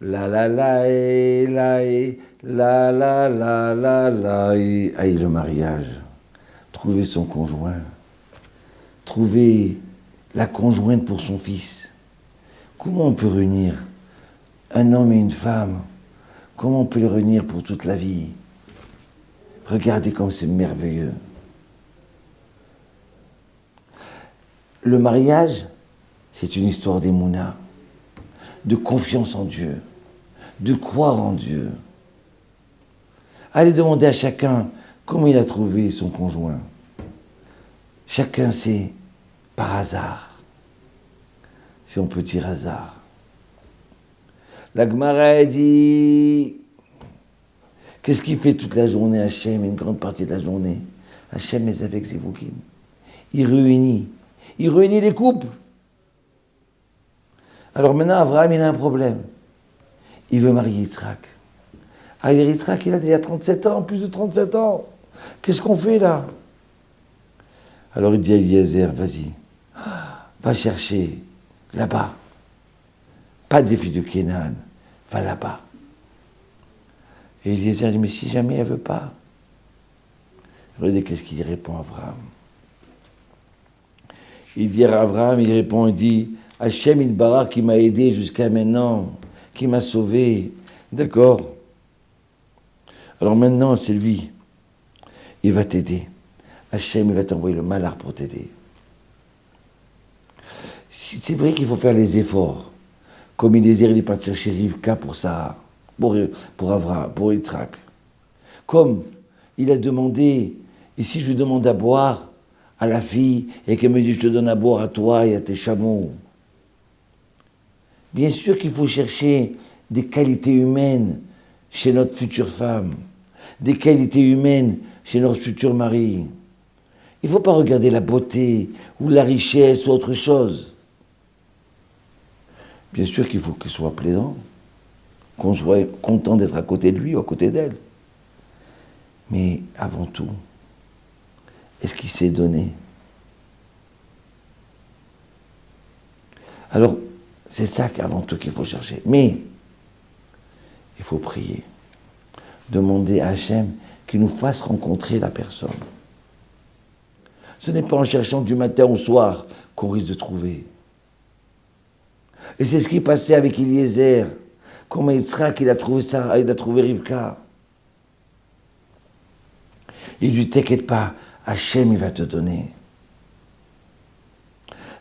La la la et la et la la la la la et. Aïe, le mariage. Trouver son conjoint. Trouver la conjointe pour son fils. Comment on peut réunir un homme et une femme? Comment on peut les réunir pour toute la vie? Regardez comme c'est merveilleux. Le mariage, c'est une histoire d'émouna, de confiance en Dieu, de croire en Dieu. Allez demander à chacun comment il a trouvé son conjoint. Chacun sait par hasard, si on peut dire hasard. La Gemara dit, qu'est-ce qu'il fait toute la journée Hachem, une grande partie de la journée? Hachem est avec Zivukim. Il réunit les couples. Alors maintenant, Abraham, il a un problème. Il veut marier Yitzhak. Ah, Yitzhak, il a déjà 37 ans, plus de 37 ans. Qu'est-ce qu'on fait là? Alors il dit à Eliezer, vas-y, va chercher là-bas. Pas des filles de Kénan, va là-bas. Et Eliezer dit, mais si jamais elle ne veut pas. Regardez qu'est-ce qu'il répond à Abraham. Il dit à Abraham, il répond, il dit, Hachem il Barak qui m'a aidé jusqu'à maintenant, qui m'a sauvé. D'accord? Alors maintenant, c'est lui. Il va t'aider. Hachem, il va t'envoyer le malheur pour t'aider. C'est vrai qu'il faut faire les efforts. Comme Eliezer, il est parti chercher Rivka pour Sarah, pour Avraham, pour Yitzhak. Comme il a demandé, et si je lui demande à boire à la fille, et qu'elle me dit, je te donne à boire à toi et à tes chameaux. Bien sûr qu'il faut chercher des qualités humaines chez notre future femme, des qualités humaines chez notre futur mari. Il ne faut pas regarder la beauté ou la richesse ou autre chose. Bien sûr qu'il faut qu'il soit plaisant, qu'on soit content d'être à côté de lui ou à côté d'elle. Mais avant tout, est-ce qu'il s'est donné? Alors, c'est ça qu'avant tout qu'il faut chercher. Mais, il faut prier. Demander à Hachem qu'il nous fasse rencontrer la personne. Ce n'est pas en cherchant du matin au soir qu'on risque de trouver. Et c'est ce qui passait avec Eliezer. Comment Yitzhak, il a trouvé Sarah, il a trouvé Rivka. Il lui dit, t'inquiète pas, Hachem, il va te donner.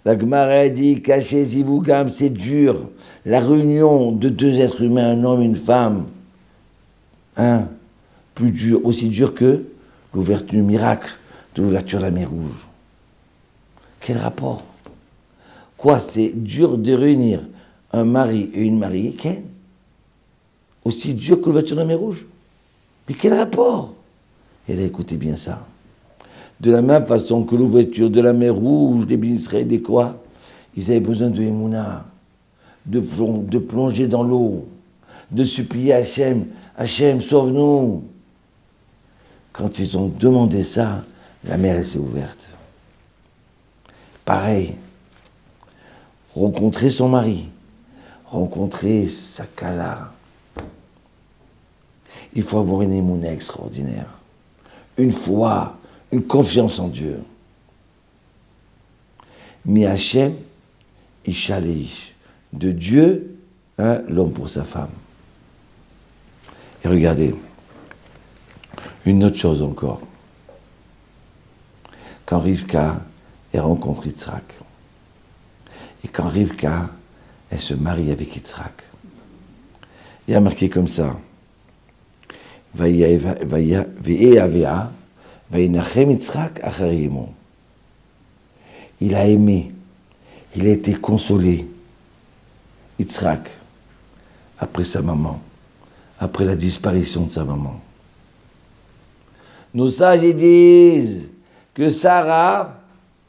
La Gemara dit, caché Zivugam, c'est dur. La réunion de deux êtres humains, un homme et une femme, plus dur, aussi dur que l'ouverture du miracle, de l'ouverture de la mer Rouge. Quel rapport? Quoi, c'est dur de réunir un mari et une mariée, Ken? Aussi dur que l'ouverture de la mer Rouge? Mais quel rapport? Et là, écoutez bien ça. De la même façon que l'ouverture de la mer Rouge, les Israéliens, des quoi? Ils avaient besoin de Emouna, de plonger dans l'eau, de supplier Hachem, Hachem, sauve-nous. Quand ils ont demandé ça, la mer s'est ouverte. Pareil, rencontrer son mari, rencontrer sa kala. Il faut avoir une émouna extraordinaire, une foi, une confiance en Dieu. Mais Hachem, Isha leish, de Dieu, l'homme pour sa femme. Et regardez, une autre chose encore. Quand Rivka, elle rencontre Yitzhak, et quand Rivka, elle se marie avec Yitzhak, il y a marqué comme ça, il a aimé, il a été consolé, Yitzhak, après sa maman, après la disparition de sa maman. Nos sages ils disent que Sarah,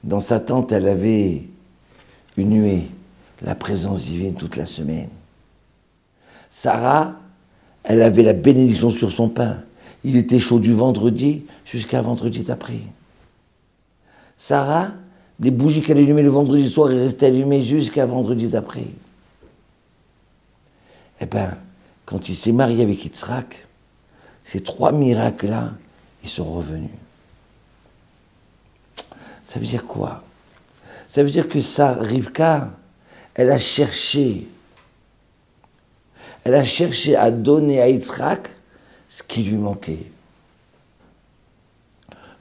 dans sa tente, elle avait une nuée la présence divine toute la semaine. Sarah, elle avait la bénédiction sur son pain. Il était chaud du vendredi jusqu'à vendredi d'après. Sarah, les bougies qu'elle allumait le vendredi soir, elles restaient allumées jusqu'à vendredi d'après. Eh bien, quand il s'est marié avec Yitzhak, ces 3 miracles-là, ils sont revenus. Ça veut dire quoi? Ça veut dire que Rivka, elle a cherché à donner à Yitzhak ce qui lui manquait.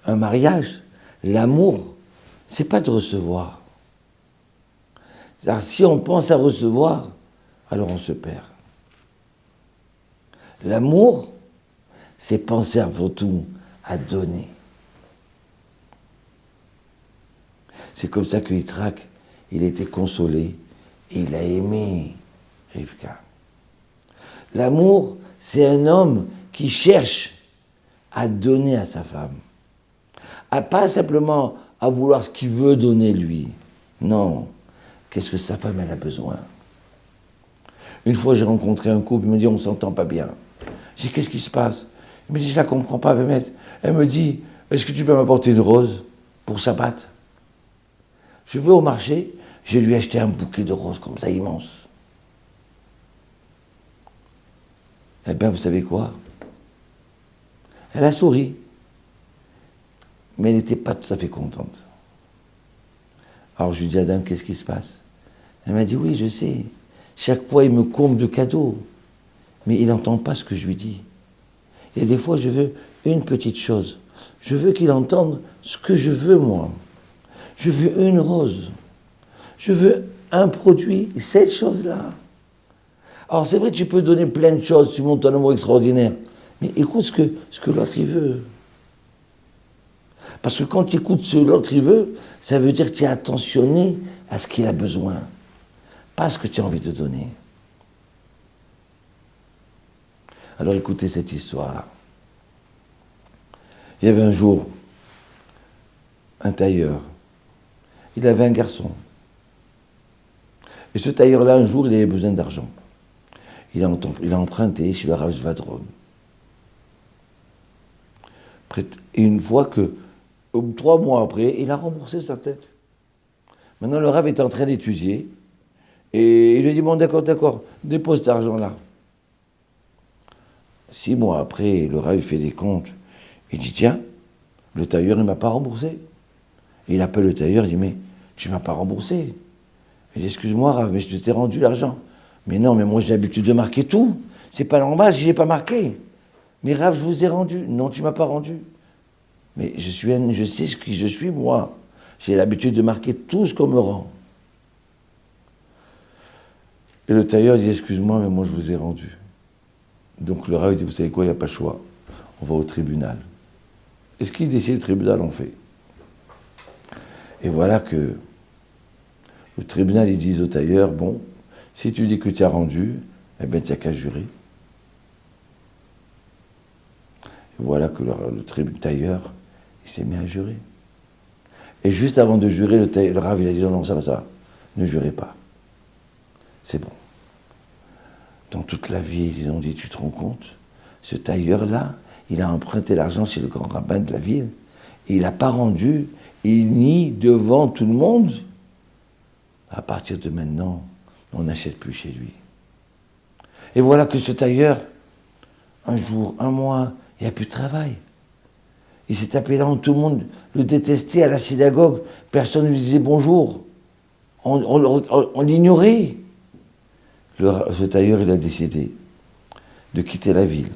Un mariage, l'amour, c'est pas de recevoir. C'est-à-dire, si on pense à recevoir, alors on se perd. L'amour, c'est penser avant tout à donner. C'est comme ça que Yitzhak, il a été consolé et il a aimé Rivka. L'amour, c'est un homme qui cherche à donner à sa femme. Pas simplement à vouloir ce qu'il veut donner lui. Non. Qu'est-ce que sa femme elle a besoin? Une fois, j'ai rencontré un couple, il me dit, on ne s'entend pas bien. J'ai dit, qu'est-ce qui se passe? Il me dit, je ne la comprends pas, Mehmet. Elle me dit, est-ce que tu peux m'apporter une rose pour Shabbat? Je vais au marché, je lui ai acheté un bouquet de roses comme ça, immense. Eh bien, vous savez quoi? Elle a souri, mais elle n'était pas tout à fait contente. Alors je lui dis, Adam, qu'est-ce qui se passe? Elle m'a dit, oui, je sais. Chaque fois, il me comble de cadeaux, mais il n'entend pas ce que je lui dis. Et des fois, je veux une petite chose. Je veux qu'il entende ce que je veux, moi. Je veux une rose. Je veux un produit, cette chose-là. Alors c'est vrai, tu peux donner plein de choses, tu montes un amour extraordinaire. Mais écoute ce que l'autre, il veut. Parce que quand tu écoutes ce que l'autre, il veut, ça veut dire que tu es attentionné à ce qu'il a besoin. Pas ce que tu as envie de donner. Alors écoutez cette histoire-là. Il y avait un jour un tailleur. Il avait un garçon. Et ce tailleur-là, un jour, il avait besoin d'argent. Il a emprunté chez le Rav Svadron. Et une fois que, 3 mois après, il a remboursé sa tête. Maintenant, le Rav est en train d'étudier. Et il lui a dit, bon, d'accord, dépose cet argent-là. 6 mois après, le Rav fait des comptes. Il dit, tiens, le tailleur, il ne m'a pas remboursé. Et il appelle le tailleur, il dit, mais tu ne m'as pas remboursé. Il dit, excuse-moi, Rav, mais je t'ai rendu l'argent. Mais non, mais moi j'ai l'habitude de marquer tout. C'est pas normal si je n'ai pas marqué. Mais Rav, je vous ai rendu. Non, tu ne m'as pas rendu. Mais je sais ce qui je suis, moi. J'ai l'habitude de marquer tout ce qu'on me rend. Et le tailleur dit, excuse-moi, mais moi je vous ai rendu. Donc le Rav dit, vous savez quoi, il n'y a pas le choix. On va au tribunal. Et ce qu'il décide, le tribunal, on fait. Et voilà que le tribunal, ils disent au tailleur, bon, si tu dis que tu as rendu, eh bien, tu n'as qu'à jurer. Et voilà que le tailleur, il s'est mis à jurer. Et juste avant de jurer, le Rav, il a dit, non, ça va, ne jurez pas. C'est bon. Dans toute la ville, ils ont dit, tu te rends compte? Ce tailleur-là, il a emprunté l'argent chez le grand rabbin de la ville, et il n'a pas rendu, il nie devant tout le monde. À partir de maintenant, on n'achète plus chez lui. Et voilà que ce tailleur, un jour, un mois, il n'y a plus de travail. Il s'est tapé là où tout le monde le détestait à la synagogue. Personne ne lui disait bonjour. On l'ignorait. Ce tailleur, il a décidé de quitter la ville.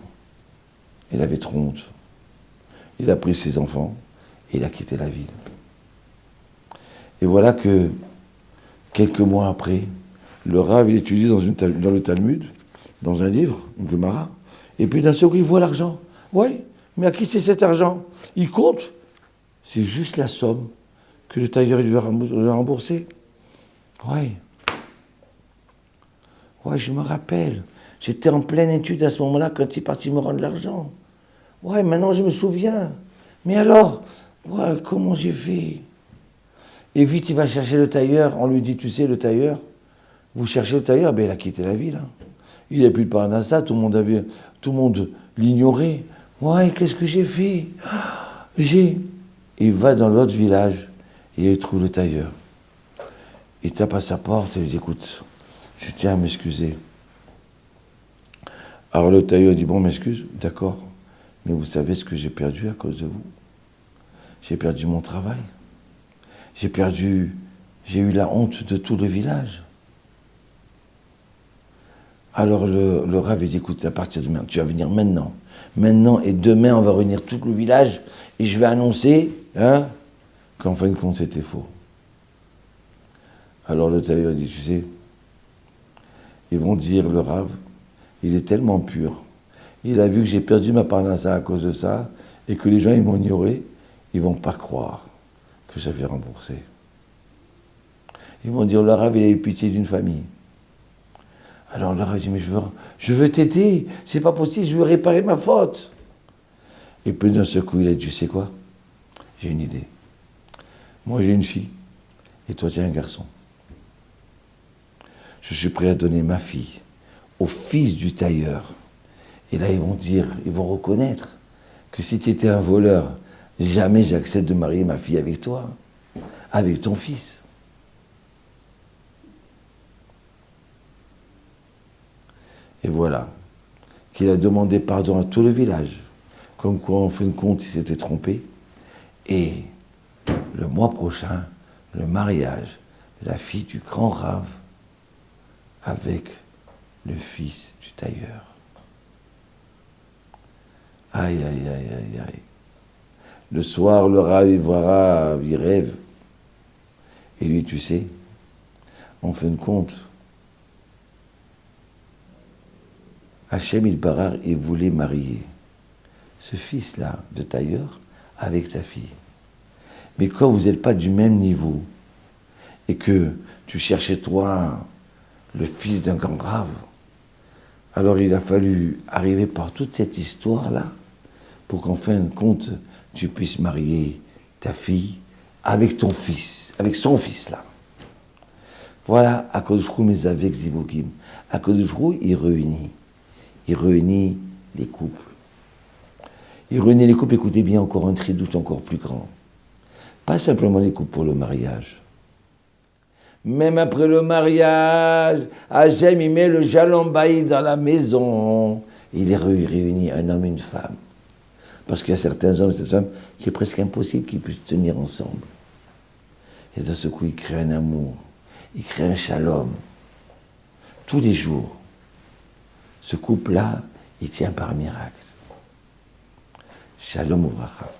Il avait trop honte. Il a pris ses enfants et il a quitté la ville. Et voilà que, quelques mois après, le Rav, il étudie dans le Talmud, dans un livre, une Gemara, et puis d'un seul coup, il voit l'argent. Oui, mais à qui c'est cet argent? Il compte. C'est juste la somme que le tailleur lui a remboursée. Oui. Oui, je me rappelle. J'étais en pleine étude à ce moment-là quand il est parti me rendre l'argent. Ouais, maintenant je me souviens. Mais alors, ouais, comment j'ai fait? Et vite, il va chercher le tailleur. On lui dit, tu sais, le tailleur, Vous cherchez le tailleur, ben il a quitté la ville. Hein. Il n'a plus de parnassa, tout le monde l'ignorait. Ouais, qu'est-ce que j'ai fait? Il va dans l'autre village et il trouve le tailleur. Il tape à sa porte et il dit, écoute, je tiens à m'excuser. Alors le tailleur dit, bon, m'excuse, d'accord, mais vous savez ce que j'ai perdu à cause de vous? J'ai perdu mon travail. J'ai eu la honte de tout le village. Alors le Rav, il dit, écoute, à partir de maintenant, tu vas venir maintenant. Maintenant et demain, on va réunir tout le village et je vais annoncer qu'en fin de compte, c'était faux. Alors le tailleur dit, tu sais, ils vont dire, le Rav, il est tellement pur. Il a vu que j'ai perdu ma parnassa à cause de ça et que les gens, ils m'ont ignoré. Ils ne vont pas croire que j'avais remboursé. Ils vont dire, le Rav, il a eu pitié d'une famille. Alors le Rav dit, mais je veux t'aider, c'est pas possible, je veux réparer ma faute. Et puis d'un seul coup, il a dit, tu sais quoi? J'ai une idée. Moi, j'ai une fille, et toi, tu es un garçon. Je suis prêt à donner ma fille au fils du tailleur. Et là, ils vont reconnaître que si tu étais un voleur, jamais j'accepte de marier ma fille avec toi, avec ton fils. Et voilà, qu'il a demandé pardon à tout le village, comme quoi, en fin de compte, il s'était trompé. Et le mois prochain, le mariage, la fille du grand Rav avec le fils du tailleur. Aïe, aïe, aïe, aïe, aïe. Le soir, le Rav, il rêve. Et lui, tu sais, en fin de compte, Hachem Ilbarar, il voulait marier ce fils-là de tailleur avec ta fille. Mais quand vous n'êtes pas du même niveau et que tu cherchais toi le fils d'un grand Rav, alors il a fallu arriver par toute cette histoire-là pour qu'en fin de compte, tu puisses marier ta fille avec ton fils, avec son fils-là. Voilà, Akadosh Hu Mezavek Zivokim. Akadosh Hu, il réunit les couples. Il réunit les couples, écoutez bien, encore un tridouche encore plus grand. Pas simplement les couples pour le mariage. Même après le mariage, Hachem, il met le jalambaï dans la maison. Il réunit un homme et une femme. Parce qu'il y a certains hommes et certaines femmes, c'est presque impossible qu'ils puissent tenir ensemble. Et de ce coup, il crée un amour, il crée un shalom. Tous les jours, ce couple-là, il tient par miracle. Shalom Uvracha.